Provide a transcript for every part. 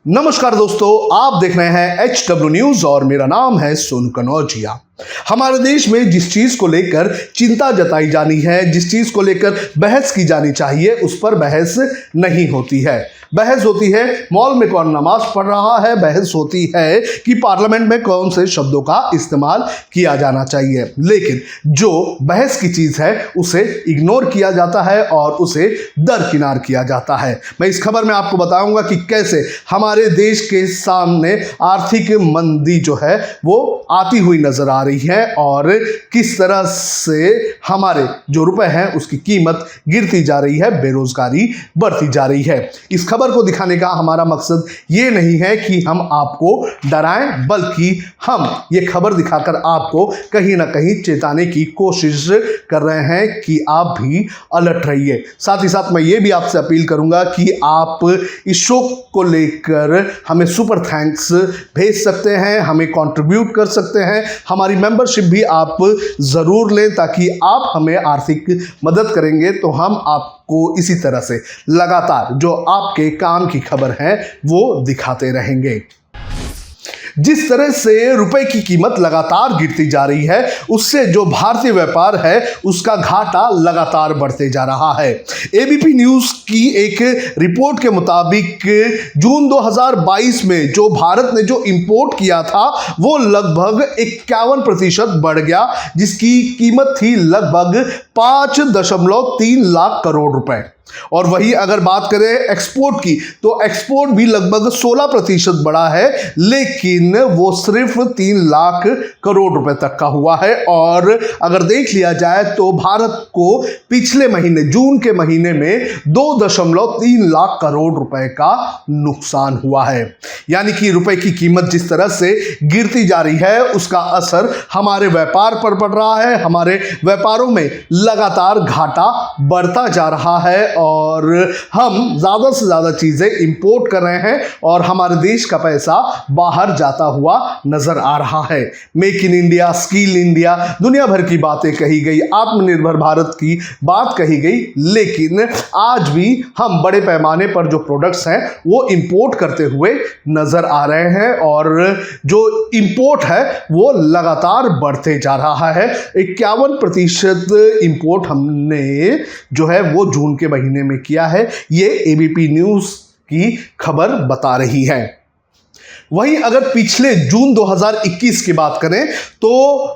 नमस्कार दोस्तों, आप देख रहे हैं HW न्यूज और मेरा नाम है सोनू कनौजिया। हमारे देश में जिस चीज को लेकर चिंता जताई जानी है, जिस चीज को लेकर बहस की जानी चाहिए, उस पर बहस नहीं होती है। बहस होती है मॉल में कौन नमाज पढ़ रहा है, बहस होती है कि पार्लियामेंट में कौन से शब्दों का इस्तेमाल किया जाना चाहिए। लेकिन जो बहस की चीज है उसे इग्नोर किया जाता है और उसे दरकिनार किया जाता है। मैं इस खबर में आपको बताऊंगा कि कैसे हमारे देश के सामने आर्थिक मंदी जो है वो आती हुई नजर आ रही है और किस तरह से हमारे जो रुपए हैं उसकी कीमत गिरती जा रही है, बेरोजगारी बढ़ती जा रही है। इस खबर को दिखाने का हमारा मकसद ये नहीं है कि हम आपको डराएं, बल्कि हम ये खबर दिखाकर आपको कहीं ना कहीं चेताने की कोशिश कर रहे हैं कि आप भी अलर्ट रहिए। साथ ही साथ मैं ये भी आपसे अपील करूंगा कि आप इस शो को लेकर हमें सुपर थैंक्स भेज सकते हैं, हमें कंट्रीब्यूट कर सकते हैं, हमारी मेंबरशिप भी आप जरूर लें ताकि आप हमें आर्थिक मदद करेंगे तो हम आपको इसी तरह से लगातार जो आपके काम की खबर है वो दिखाते रहेंगे। जिस तरह से रुपए की कीमत लगातार गिरती जा रही है, उससे जो भारतीय व्यापार है उसका घाटा लगातार बढ़ते जा रहा है। एबीपी न्यूज की एक रिपोर्ट के मुताबिक जून 2022 में जो भारत ने जो इंपोर्ट किया था वो लगभग 51% बढ़ गया, जिसकी कीमत थी लगभग 5.3 लाख करोड़ रुपए। और वही अगर बात करें एक्सपोर्ट की तो एक्सपोर्ट भी लगभग 16% बढ़ा है, लेकिन वो सिर्फ 3 लाख करोड़ रुपए तक का हुआ है। और अगर देख लिया जाए तो भारत को पिछले महीने जून के महीने में 2.3 लाख करोड़ रुपए का नुकसान हुआ है। यानी कि रुपए की कीमत जिस तरह से गिरती जा रही है उसका असर हमारे व्यापार पर पड़ रहा है, हमारे व्यापारों में लगातार घाटा बढ़ता जा रहा है और हम ज्यादा से ज्यादा चीजें इंपोर्ट कर रहे हैं और हमारे देश का पैसा बाहर जाता हुआ नजर आ रहा है। Make in India, skill India, दुनिया भर की बातें कही गई, आत्मनिर्भर भारत की बात कही गई, लेकिन आज भी हम बड़े पैमाने पर जो प्रोडक्ट्स हैं वो इंपोर्ट करते हुए नजर आ रहे हैं और जो इंपोर्ट है वो लगातार बढ़ते जा रहा है। 51% इंपोर्ट हमने जो है वो जून के महीने में किया है, ये एबीपी न्यूज की खबर बता रही है। वहीं अगर पिछले जून 2021 की बात करें तो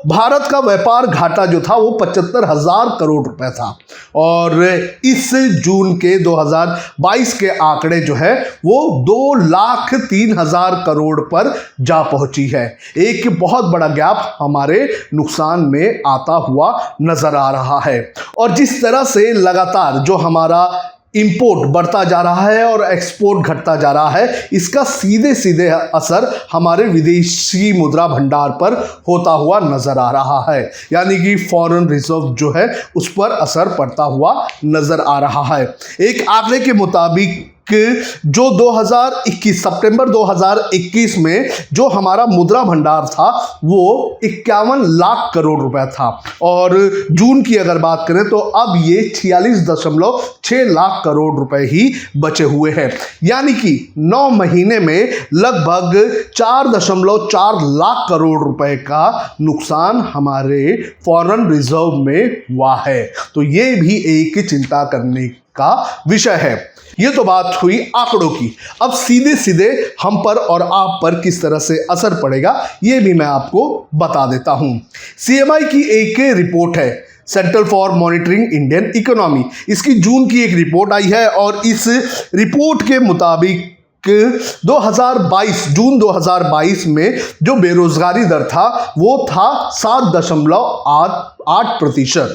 भारत का व्यापार घाटा जो था वो 75,000 करोड़ रुपए था और इस जून के 2022 के आंकड़े जो है वो 2,03,000 करोड़ पर जा पहुंची है। एक बहुत बड़ा गैप हमारे नुकसान में आता हुआ नजर आ रहा है। और जिस तरह से लगातार जो हमारा इंपोर्ट बढ़ता जा रहा है और एक्सपोर्ट घटता जा रहा है, इसका सीधे सीधे असर हमारे विदेशी मुद्रा भंडार पर होता हुआ नजर आ रहा है। यानी कि फॉरेन रिजर्व जो है उस पर असर पड़ता हुआ नजर आ रहा है। एक आंकड़े के मुताबिक जो 2021 सितंबर 2021 में जो हमारा मुद्रा भंडार था वो 51 लाख करोड़ रुपए था और जून की अगर बात करें तो अब ये 46.6 लाख करोड़ रुपए ही बचे हुए हैं। यानी कि 9 महीने में लगभग 4.4 लाख करोड़ रुपए का नुकसान हमारे फॉरेन रिजर्व में हुआ है। तो ये भी एक चिंता करने का विषय है। ये तो बात हुई आंकड़ों की। अब सीधे सीधे हम पर और आप पर किस तरह से असर पड़ेगा ये भी मैं आपको बता देता हूं। सीएमआई की एक रिपोर्ट है, centre for monitoring Indian economy, इसकी जून की एक रिपोर्ट आई है और इस रिपोर्ट के मुताबिक 2022 जून 2022 में जो बेरोजगारी दर था वो था 7.8%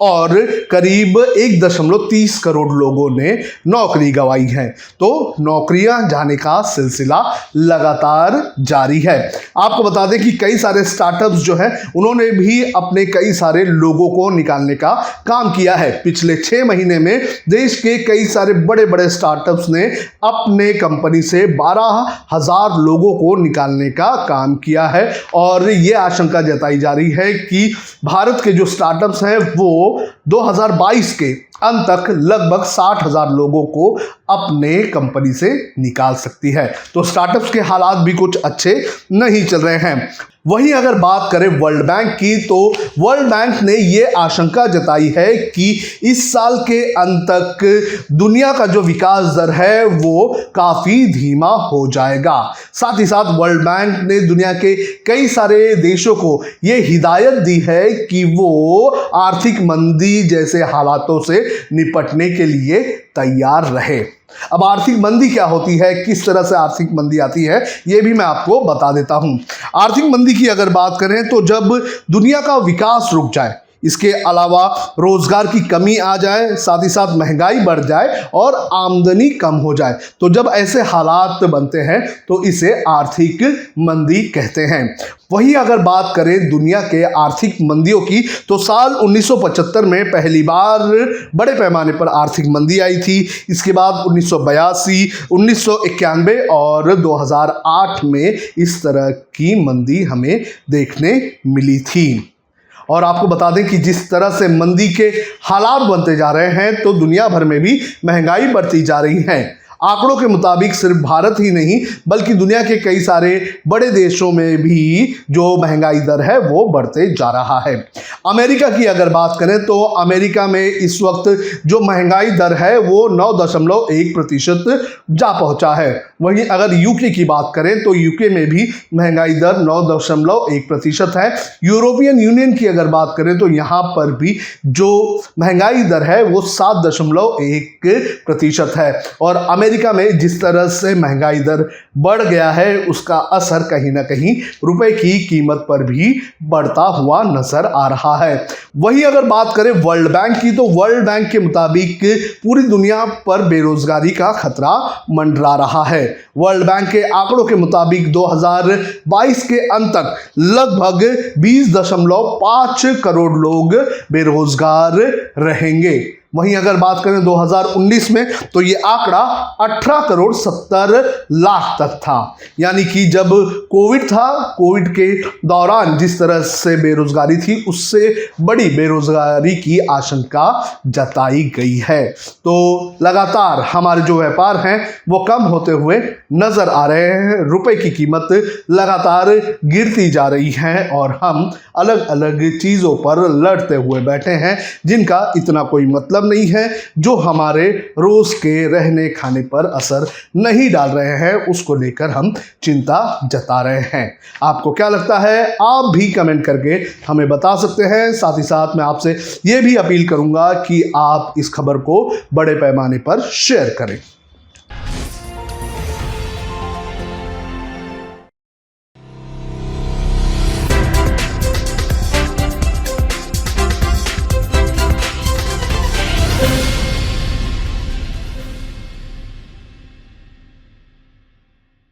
और करीब 1.30 करोड़ लोगों ने नौकरी गंवाई है। तो नौकरियां जाने का सिलसिला लगातार जारी है। आपको बता दें कि कई सारे स्टार्टअप्स जो हैं उन्होंने भी अपने कई सारे लोगों को निकालने का काम किया है। पिछले 6 महीने में देश के कई सारे बड़े बड़े स्टार्टअप्स ने अपने कंपनी कंपनी से 12,000 लोगों को निकालने का काम किया है और ये आशंका जताई जा रही है कि भारत के जो स्टार्टअप्स हैं वो 2022 के अंत तक लगभग 60,000 लोगों को अपने कंपनी से निकाल सकती है। तो स्टार्टअप्स के हालात भी कुछ अच्छे नहीं चल रहे हैं। वहीं अगर बात करें वर्ल्ड बैंक की, तो वर्ल्ड बैंक ने ये आशंका जताई है कि इस साल के अंत तक दुनिया का जो विकास दर है वो काफ़ी धीमा हो जाएगा। साथ ही साथ वर्ल्ड बैंक ने दुनिया के कई सारे देशों को ये हिदायत दी है कि वो आर्थिक मंदी जैसे हालातों से निपटने के लिए तैयार रहे। अब आर्थिक मंदी क्या होती है, किस तरह से आर्थिक मंदी आती है, ये भी मैं आपको बता देता हूं। आर्थिक मंदी की अगर बात करें तो जब दुनिया का विकास रुक जाए, इसके अलावा रोजगार की कमी आ जाए, साथ ही साथ महंगाई बढ़ जाए और आमदनी कम हो जाए, तो जब ऐसे हालात बनते हैं तो इसे आर्थिक मंदी कहते हैं। वहीं अगर बात करें दुनिया के आर्थिक मंदियों की, तो साल 1975 में पहली बार बड़े पैमाने पर आर्थिक मंदी आई थी। इसके बाद 1982, 1991 और 2008 में इस तरह की मंदी हमें देखने मिली थी। और आपको बता दें कि जिस तरह से मंदी के हालात बनते जा रहे हैं तो दुनिया भर में भी महंगाई बढ़ती जा रही है। आंकड़ों के मुताबिक सिर्फ भारत ही नहीं बल्कि दुनिया के कई सारे बड़े देशों में भी जो महंगाई दर है वो बढ़ते जा रहा है। अमेरिका की अगर बात करें तो अमेरिका में इस वक्त जो महंगाई दर है वो 9.1% जा पहुंचा है। वहीं अगर यूके की बात करें तो यूके में भी महंगाई दर 9.1% है। यूरोपियन यूनियन की अगर बात करें तो यहाँ पर भी जो महंगाई दर है वो 7.1% है। और अमेरिका में जिस तरह से महंगाई दर बढ़ गया है उसका असर कहीं ना कहीं रुपए की कीमत पर भी बढ़ता हुआ नजर आ रहा है। वहीं अगर बात करें वर्ल्ड बैंक की, तो वर्ल्ड बैंक के मुताबिक पूरी दुनिया पर बेरोजगारी का खतरा मंडरा रहा है। वर्ल्ड बैंक के आंकड़ों के मुताबिक 2022 के अंत तक लगभग 20.5 करोड़ लोग बेरोजगार रहेंगे। वहीं अगर बात करें 2019 में तो ये आंकड़ा 18 करोड़ 70 लाख तक था। यानी कि जब कोविड था, कोविड के दौरान जिस तरह से बेरोजगारी थी उससे बड़ी बेरोजगारी की आशंका जताई गई है। तो लगातार हमारे जो व्यापार हैं वो कम होते हुए नजर आ रहे हैं। रुपए की कीमत लगातार गिरती जा रही है और हम अलग अलग चीज़ों पर लड़ते हुए बैठे हैं जिनका इतना कोई मतलब नहीं है, जो हमारे रोज के रहने खाने पर असर नहीं डाल रहे हैं। उसको लेकर हम चिंता जता रहे हैं। आपको क्या लगता है, आप भी कमेंट करके हमें बता सकते हैं। साथ ही साथ मैं आपसे ये भी अपील करूंगा कि आप इस खबर को बड़े पैमाने पर शेयर करें।